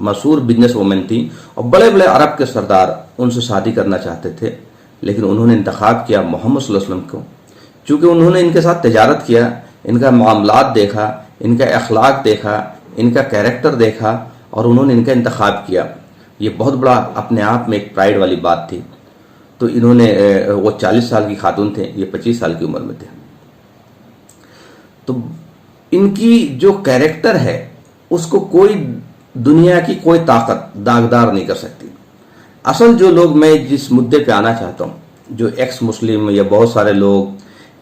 مشہور business woman تھیں اور بڑے بڑے عرب کے سردار ان سے شادی کرنا چاہتے تھے، لیکن انہوں نے انتخاب کیا محمد صلی اللہ علیہ وسلم کو، چونکہ انہوں نے ان کے ساتھ تجارت کیا، ان کا معاملات دیکھا، ان کا اخلاق دیکھا، ان کا کیریکٹر دیکھا، اور انہوں نے ان کا انتخاب کیا۔ یہ بہت بڑا اپنے آپ میں ایک پرائیڈ والی بات تھی۔ تو انہوں نے وہ 40 سال کی خاتون تھے، یہ 25 سال کی عمر میں تھے۔ تو ان کی جو کیریکٹر ہے اس کو کوئی دنیا کی کوئی طاقت داغدار نہیں کر سکتی۔ اصل جو لوگ، میں جس مدے پہ آنا چاہتا ہوں، جو ایکس مسلم یا بہت سارے لوگ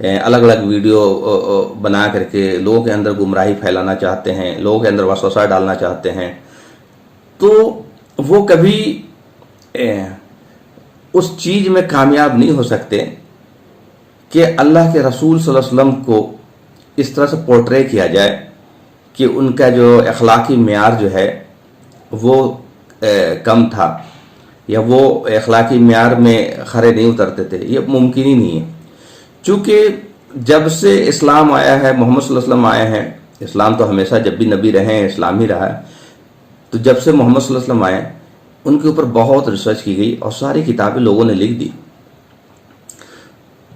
الگ الگ ویڈیو بنا کر کے لوگوں کے اندر گمراہی پھیلانا چاہتے ہیں، لوگوں کے اندر وسوسہ ڈالنا چاہتے ہیں، تو وہ کبھی اس چیز میں کامیاب نہیں ہو سکتے کہ اللہ کے رسول صلی اللہ علیہ وسلم کو اس طرح سے پورٹرے کیا جائے کہ ان کا جو اخلاقی معیار جو ہے وہ کم تھا، یا وہ اخلاقی معیار میں کھرے نہیں اترتے تھے۔ یہ ممکن ہی نہیں ہے، چونکہ جب سے اسلام آیا ہے، محمد صلی اللہ علیہ وسلم آئے ہیں، اسلام تو ہمیشہ جب بھی نبی رہے ہیں اسلام ہی رہا ہے، تو جب سے محمد صلی اللہ علیہ وسلم آئے ان کے اوپر بہت ریسرچ کی گئی اور ساری کتابیں لوگوں نے لکھ دی۔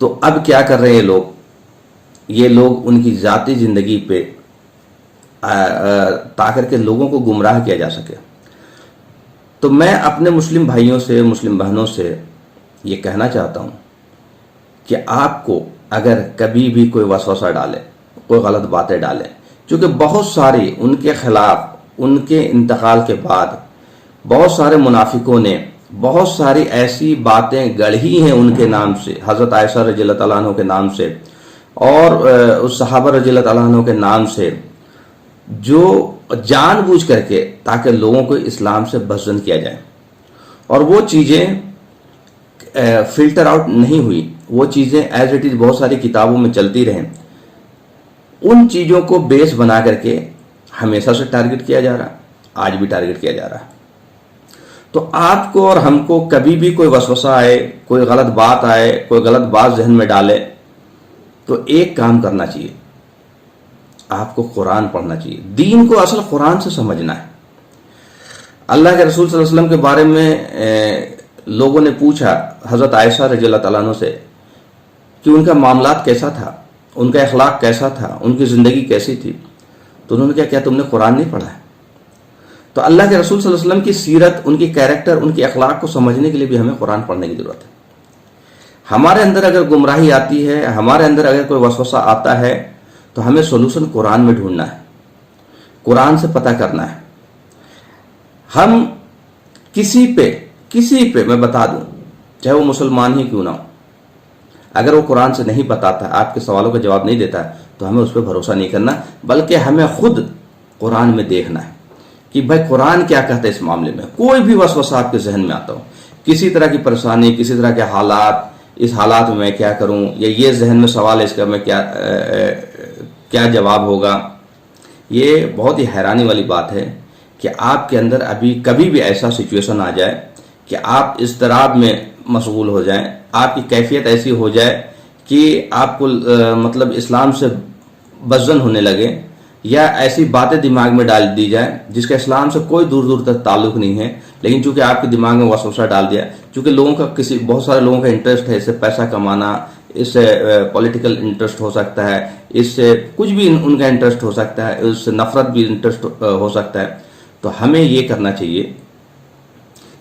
تو اب کیا کر رہے ہیں یہ لوگ ان کی ذاتی زندگی پہ تاکر کے لوگوں کو گمراہ کیا جا سکے۔ تو میں اپنے مسلم بھائیوں سے، مسلم بہنوں سے یہ کہنا چاہتا ہوں کہ آپ کو اگر کبھی بھی کوئی وسوسہ ڈالے، کوئی غلط باتیں ڈالے، چونکہ بہت ساری ان کے خلاف، ان کے انتقال کے بعد بہت سارے منافقوں نے بہت ساری ایسی باتیں گڑھی ہیں ان کے نام سے، حضرت عائشہ رضی اللہ تعالیٰ عنہ کے نام سے اور اس صحابہ رضی اللہ تعالیٰ عنہ کے نام سے، جو جان بوجھ کر کے تاکہ لوگوں کو اسلام سے بزدل کیا جائے، اور وہ چیزیں فلٹر آؤٹ نہیں ہوئی، وہ چیزیں ایز اٹ از بہت ساری کتابوں میں چلتی رہیں، ان چیزوں کو بیس بنا کر کے ہمیشہ سے ٹارگٹ کیا جا رہا، آج بھی ٹارگٹ کیا جا رہا ہے۔ تو آپ کو اور ہم کو کبھی بھی کوئی وسوسہ آئے، کوئی غلط بات آئے، کوئی غلط بات ذہن میں ڈالے، تو ایک کام کرنا چاہیے، آپ کو قرآن پڑھنا چاہیے۔ دین کو اصل قرآن سے سمجھنا ہے۔ اللہ کے رسول صلی اللہ علیہ وسلم کے بارے میں لوگوں نے پوچھا حضرت عائشہ رضی اللہ تعالیٰ عنہ سے کہ ان کا معاملات کیسا تھا، ان کا اخلاق کیسا تھا، ان کی زندگی کیسی تھی، تو انہوں نے کیا تم نے قرآن نہیں پڑھا ہے؟ تو اللہ کے رسول صلی اللہ علیہ وسلم کی سیرت، ان کی کیریکٹر، ان کے اخلاق کو سمجھنے کے لیے بھی ہمیں قرآن پڑھنے کی ضرورت ہے۔ ہمارے اندر اگر گمراہی آتی ہے، ہمارے اندر اگر کوئی وسوسہ آتا ہے، تو ہمیں سولوشن قرآن میں ڈھونڈنا ہے، قرآن سے پتہ کرنا ہے۔ ہم کسی پہ میں بتا دوں، چاہے وہ مسلمان ہی کیوں نہ ہو، اگر وہ قرآن سے نہیں بتاتا، آپ کے سوالوں کا جواب نہیں دیتا، تو ہمیں اس پہ بھروسہ نہیں کرنا، بلکہ ہمیں خود قرآن میں دیکھنا ہے کہ بھائی قرآن کیا کہتا ہے اس معاملے میں۔ کوئی بھی وسوسہ آپ کے ذہن میں آتا ہو، کسی طرح کی پریشانی، کسی طرح کے حالات، اس حالات میں کیا کروں، یا یہ ذہن میں سوال ہے اس کا میں کیا جواب ہوگا، یہ بہت ہی حیرانی والی بات ہے کہ آپ کے اندر ابھی کبھی بھی ایسا سچویشن آ جائے کہ آپ اضطراب میں مشغول ہو جائیں، آپ کی کیفیت ایسی ہو جائے کہ آپ کو مطلب اسلام سے بزدل ہونے لگے، یا ایسی باتیں دماغ میں ڈال دی جائے جس کا اسلام سے کوئی دور دور تک تعلق نہیں ہے، لیکن چونکہ آپ کے دماغ میں وسوسہ ڈال دیا، چونکہ لوگوں کا بہت سارے لوگوں کا انٹرسٹ ہے اس سے پیسہ کمانا، اس سے پولیٹیکل انٹرسٹ ہو سکتا ہے، اس سے کچھ بھی ان کا انٹرسٹ ہو سکتا ہے، اس سے نفرت بھی انٹرسٹ ہو سکتا ہے۔ تو ہمیں یہ کرنا چاہیے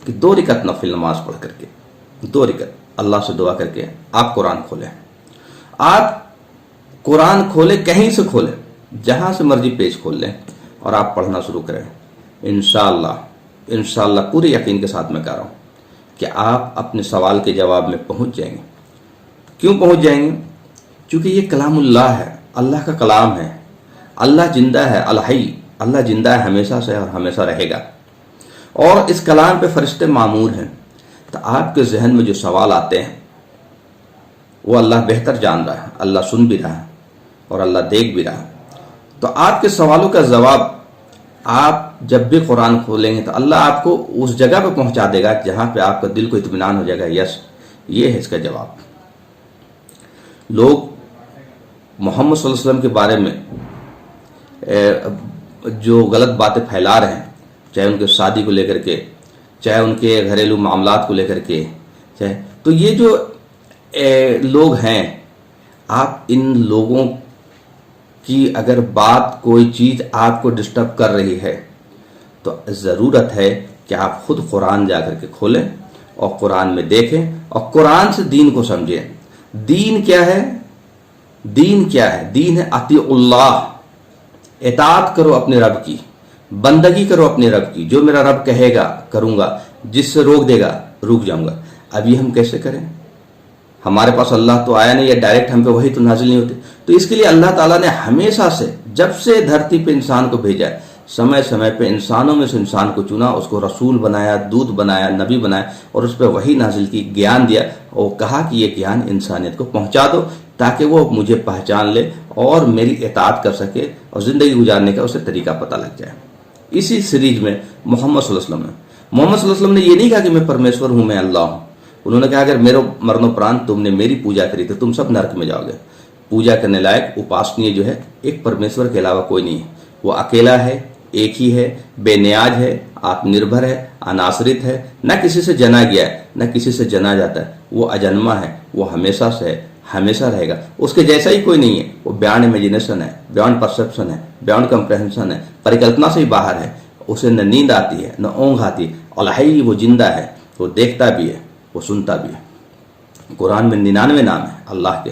کہ 2 رکعت نفل نماز پڑھ کر کے، 2 رکعت اللہ سے دعا کر کے آپ قرآن کھولیں، آپ قرآن کھولیں، کہیں سے کھولیں، جہاں سے مرضی پیج کھول لیں اور آپ پڑھنا شروع کریں۔ انشاءاللہ پورے یقین کے ساتھ میں کہہ رہا ہوں کہ آپ اپنے سوال کے جواب میں پہنچ جائیں گے۔ کیوں پہنچ جائیں گے؟ چونکہ یہ کلام اللہ ہے، اللہ کا کلام ہے، اللہ زندہ ہے، الحی، اللہ زندہ ہے ہمیشہ سے اور ہمیشہ رہے گا، اور اس کلام پہ فرشتے معمور ہیں۔ تو آپ کے ذہن میں جو سوال آتے ہیں وہ اللہ بہتر جان رہا ہے، اللہ سن بھی رہا ہے اور اللہ دیکھ بھی رہا ہے۔ تو آپ کے سوالوں کا جواب آپ جب بھی قرآن کھولیں گے تو اللہ آپ کو اس جگہ پہ پہنچا دے گا جہاں پہ آپ کا دل کو اطمینان ہو جائے گا، یس یہ ہے اس کا جواب۔ لوگ محمد صلی اللہ علیہ وسلم کے بارے میں جو غلط باتیں پھیلا رہے ہیں، چاہے ان کے شادی کو لے کر کے، چاہے ان کے گھریلو معاملات کو لے کر کے، چاہے تو یہ جو لوگ ہیں، آپ ان لوگوں کی اگر بات کوئی چیز آپ کو ڈسٹرب کر رہی ہے تو ضرورت ہے کہ آپ خود قرآن جا کر کے کھولیں اور قرآن میں دیکھیں اور قرآن سے دین کو سمجھیں۔ دین کیا ہے؟ دین کیا ہے؟ دین ہے اطیع اللہ، اطاعت کرو اپنے رب کی، بندگی کرو اپنے رب کی، جو میرا رب کہے گا کروں گا، جس سے روک دے گا رک جاؤں گا۔ اب یہ ہم کیسے کریں؟ ہمارے پاس اللہ تو آیا نہیں ہے، ڈائریکٹ ہم پہ وہی تو نازل نہیں ہوتے۔ تو اس کے لیے اللہ تعالیٰ نے ہمیشہ سے، جب سے دھرتی پہ انسان کو بھیجا ہے، سمے سمے پہ انسانوں میں سے انسان کو چنا، اس کو رسول بنایا، دودت بنایا، نبی بنایا، اور اس پہ وہی نازل کی، گیان دیا، اور کہا کہ یہ گیان انسانیت کو پہنچا دو تاکہ وہ مجھے پہچان لے اور میری اطاعت کر سکے اور زندگی گزارنے کا اسے طریقہ پتہ لگ جائے۔ اسی سیریز میں محمد صلی اللہ علیہ وسلم نے یہ نہیں کہا کہ میں پرمیشور ہوں، میں اللہ ہوں۔ انہوں نے کہا اگر میرے مرن و پران تم نے میری پوجا کری تو تم سب نرک میں جاؤ گے۔ پوجا کرنے لائق اپاسنیہ جو ہے ایک پرمیشور کے علاوہ کوئی نہیں ہے، وہ اکیلا ہے، ایک ہی ہے، بے نیاز ہے، آتم نربھر ہے، اناسرت ہے، نہ کسی سے جنا گیا ہے نہ کسی سے جنا جاتا ہے، وہ اجنما ہے، وہ ہمیشہ سے ہے، ہمیشہ رہے گا، اس کے جیسا ہی کوئی نہیں ہے، وہ بیانڈ امیجنیشن ہے، بیانڈ پرسپشن ہے، بیانڈ کمپریہنشن ہے، پریکلپنا سے ہی باہر ہے، اسے نہ نیند آتی ہے نہ اونگ آتی ہے، الحی وہ زندہ ہے، وہ دیکھتا بھی ہے، وہ سنتا بھی ہے۔ قرآن میں 99 نام ہیں اللہ کے،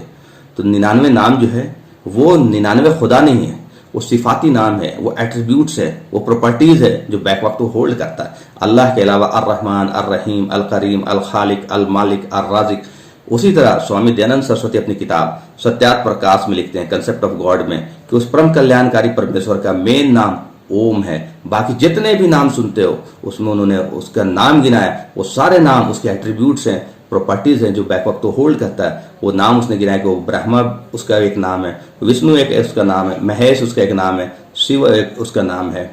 تو 99 نام جو ہے وہ 99 خدا نہیں ہے، وہ صفاتی نام ہے، وہ ایٹریبیوٹس ہے، وہ پراپرٹیز ہے جو بیک وقت وہ ہولڈ کرتا ہے۔ اللہ کے علاوہ الرحمن، الرحیم، الکریم، الخالق، المالک، الرازق۔ اسی طرح سوامی دیانند سرسوتی اپنی کتاب ستیات پرکاش میں لکھتے ہیں، کنسپٹ آف گاڈ میں، کہ اس پرم کلیانکاری پرمیشور کا مین نام اوم ہے۔ باقی جتنے بھی نام سنتے ہو اس میں انہوں نے اس کا نام گنایا، وہ سارے نام اس کے ایٹریبیوٹس ہیں، پراپرٹیز ہیں جو بیک وقت تو ہولڈ کرتا ہے۔ وہ نام اس نے گنایا کہ وہ برہما اس کا ایک نام ہے، وشنو ایک اس کا نام ہے، مہیش اس کا ایک نام ہے، شیو ایک اس کا نام ہے،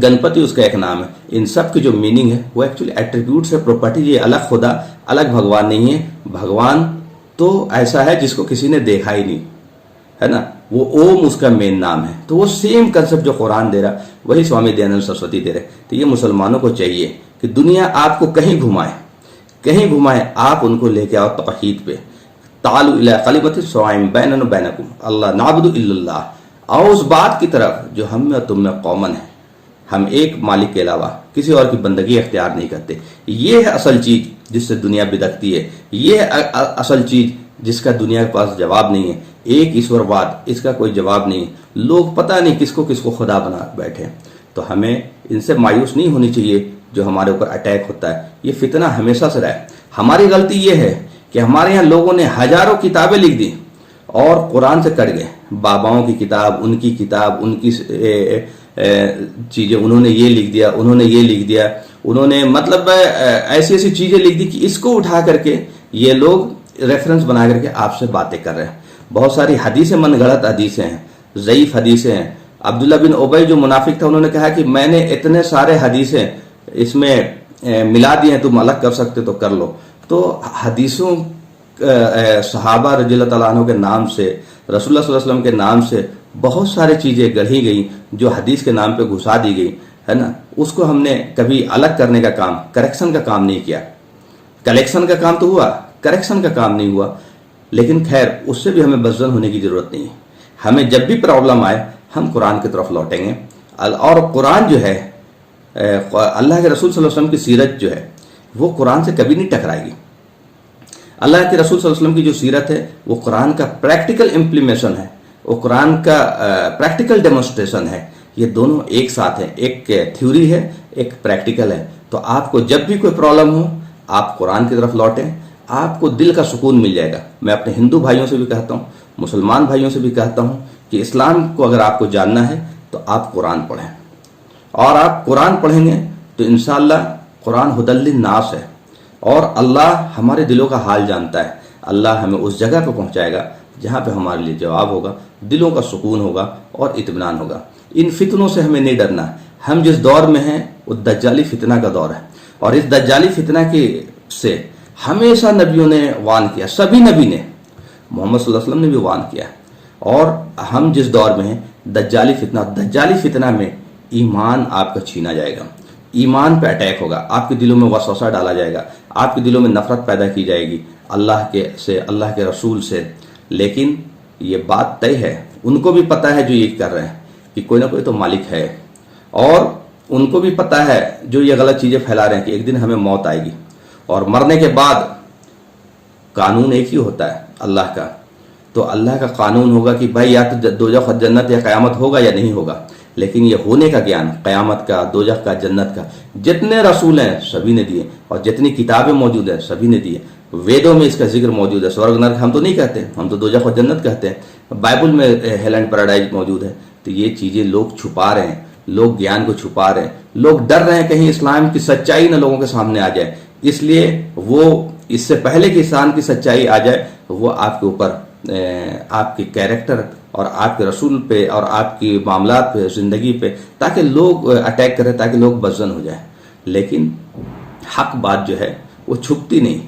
گنپتی اس کا ایک نام ہے۔ ان سب کی جو میننگ ہے وہ ایکچولی ایٹریبیوٹس ہے، پراپرٹیز۔ یہ الگ خدا الگ بھگوان نہیں ہے، بھگوان تو ایسا ہے جس کو کسی نے دیکھا ہی نہیں ہے نا، وہ اوم اس کا مین نام ہے۔ تو وہ سیم کنسپٹ جو قرآن دے رہا وہی سوامی دیانند سرسوتی دے رہے۔ تو یہ مسلمانوں کو چاہیے کہ دنیا آپ کو کہیں گھمائے، آپ ان کو لے کے آؤ توحید پہ۔ تعالوا الی کلمۃ سواء بیننا وبینکم اللہ نعبد الا اللہ، آؤ اس بات کی طرف جو ہم میں اور تم میں کامن ہے، ہم ایک مالک کے علاوہ کسی اور کی بندگی اختیار نہیں کرتے۔ یہ ہے اصل چیز جس سے دنیا بدکتی ہے، یہ ہے اصل چیز جس کا دنیا کے پاس جواب نہیں ہے۔ ایک ایشور واد، اس کا کوئی جواب نہیں ہے۔ لوگ پتہ نہیں کس کو خدا بنا بیٹھے۔ تو ہمیں ان سے مایوس نہیں ہونی چاہیے جو ہمارے اوپر اٹیک ہوتا ہے، یہ فتنہ ہمیشہ سے رہا ہے۔ ہماری غلطی یہ ہے کہ ہمارے یہاں لوگوں نے ہزاروں کتابیں لکھ دی اور قرآن سے کٹ گئے۔ باباؤں کی کتاب، ان کی کتاب، ان کی چیزیں، انہوں نے یہ لکھ دیا، انہوں نے یہ لکھ دیا، انہوں نے مطلب ایسی چیزیں لکھ دی کہ اس کو اٹھا کر کے یہ لوگ ریفرنس بنا کر کے آپ سے باتیں کر رہے ہیں۔ بہت ساری حدیثیں من گھڑت حدیثیں ہیں، ضعیف حدیثیں ہیں۔ عبداللہ بن ابی جو منافق تھا، انہوں نے کہا کہ میں نے اتنے سارے حدیثیں اس میں ملا دی ہیں، تم الگ کر سکتے تو کر لو۔ تو حدیثوں صحابہ رضی اللہ تعالیٰ عنہ کے نام سے، رسول اللہ صلی اللہ علیہ وسلم کے نام سے بہت ساری چیزیں گڑھی گئیں جو حدیث کے نام پہ گھسا دی گئی ہے نا۔ اس کو ہم نے کبھی الگ کرنے کا کام، کریکشن کا کام نہیں کیا۔ کلیکشن کا کام تو ہوا، کریکشن کا کام نہیں ہوا۔ لیکن خیر، اس سے بھی ہمیں بزدل ہونے کی ضرورت نہیں ہے۔ ہمیں جب بھی پرابلم آئے ہم قرآن کی طرف لوٹیں گے، اور قرآن جو ہے، اللہ کے رسول صلی اللہ علیہ وسلم کی سیرت جو ہے وہ قرآن سے کبھی نہیں ٹکرائے گی۔ اللہ کے رسول صلی اللہ علیہ وسلم کی جو سیرت ہے وہ قرآن کا پریکٹیکل امپلیمنٹیشن ہے، وہ قرآن کا پریکٹیکل ڈیمونسٹریشن ہے۔ یہ دونوں ایک ساتھ ہیں، ایک تھیوری ہے، ایک پریکٹیکل ہے۔ تو آپ کو جب بھی کوئی پرابلم ہو آپ قرآن کی طرف لوٹیں، آپ کو دل کا سکون مل جائے گا۔ میں اپنے ہندو بھائیوں سے بھی کہتا ہوں، مسلمان بھائیوں سے بھی کہتا ہوں کہ اسلام کو اگر آپ کو جاننا ہے تو آپ قرآن پڑھیں، اور آپ قرآن پڑھیں گے تو انشاءاللہ قرآن ہدی للناس ہے، اور اللہ ہمارے دلوں کا حال جانتا ہے۔ اللہ ہمیں اس جگہ پہ پہنچائے گا جہاں پہ ہمارے لیے جواب ہوگا، دلوں کا سکون ہوگا اور اطمینان ہوگا۔ ان فتنوں سے ہمیں نہیں ڈرنا۔ ہم جس دور میں ہیں وہ دجالی فتنہ کا دور ہے، اور اس دجالی فتنہ سے ہمیشہ نبیوں نے وان کیا، سبھی نبی نے، محمد صلی اللہ علیہ وسلم نے بھی وان کیا۔ اور ہم جس دور میں ہیں دجالی فتنہ میں ایمان آپ کا چھینا جائے گا، ایمان پہ اٹیک ہوگا، آپ کے دلوں میں وسوسہ ڈالا جائے گا، آپ کے دلوں میں نفرت پیدا کی جائے گی اللہ کے رسول سے۔ لیکن یہ بات طے ہے، ان کو بھی پتہ ہے جو یہ کر رہے ہیں کہ کوئی نہ کوئی تو مالک ہے، اور ان کو بھی پتہ ہے جو یہ غلط چیزیں پھیلا رہے ہیں کہ ایک دن ہمیں موت آئے گی، اور مرنے کے بعد قانون ایک ہی ہوتا ہے اللہ کا۔ تو اللہ کا قانون ہوگا کہ بھائی یا تو دوزخ اور جنت یا قیامت ہوگا یا نہیں ہوگا، لیکن یہ ہونے کا گیان قیامت کا، دوزخ کا، جنت کا جتنے رسول ہیں سبھی نے دیے، اور جتنی کتابیں موجود ہیں سبھی نے دیے۔ ویدوں میں اس کا ذکر موجود ہے، سورگ نرک ہم تو نہیں کہتے، ہم تو دوزخ اور جنت کہتے ہیں۔ بائبل میں ہیل اینڈ پیراڈائز موجود ہے۔ تو یہ چیزیں لوگ چھپا رہے ہیں، لوگ گیان کو چھپا رہے ہیں، لوگ ڈر رہے ہیں کہیں اسلام کی سچائی نہ لوگوں کے سامنے آ جائے، اس لیے وہ اس سے پہلے کہ اسلام کی سچائی آ جائے وہ آپ کے اوپر آپ کے کیریکٹر اور آپ کے رسول پہ اور آپ کی معاملات پہ، زندگی پہ، تاکہ لوگ اٹیک کریں، تاکہ لوگ بدزن ہو جائیں۔ لیکن حق بات جو ہے وہ چھپتی نہیں،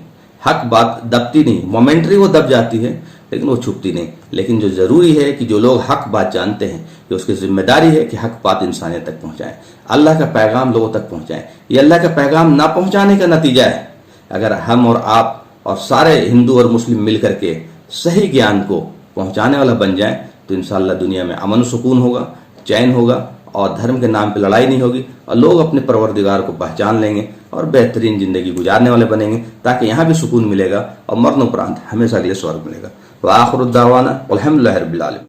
حق بات دبتی نہیں، مومنٹری وہ دب جاتی ہے لیکن وہ چھپتی نہیں۔ لیکن جو ضروری ہے کہ جو لوگ حق بات جانتے ہیں کہ اس کی ذمہ داری ہے کہ حق بات انسانیت تک پہنچائیں، اللہ کا پیغام لوگوں تک پہنچائیں۔ یہ اللہ کا پیغام نہ پہنچانے کا نتیجہ ہے۔ اگر ہم اور آپ اور سارے ہندو اور مسلم مل کر کے صحیح گیان کو پہنچانے والا بن جائیں تو انشاءاللہ دنیا میں امن و سکون ہوگا، چین ہوگا، اور دھرم کے نام پہ لڑائی نہیں ہوگی، اور لوگ اپنے پروردگار کو پہچان لیں گے اور بہترین زندگی گزارنے والے بنیں گے، تاکہ یہاں بھی سکون ملے گا اور مرن اپرانت ہمیشہ اگلے سورگ ملے گا۔ وآخر الدعوانا الحمدللہ رب العالمین۔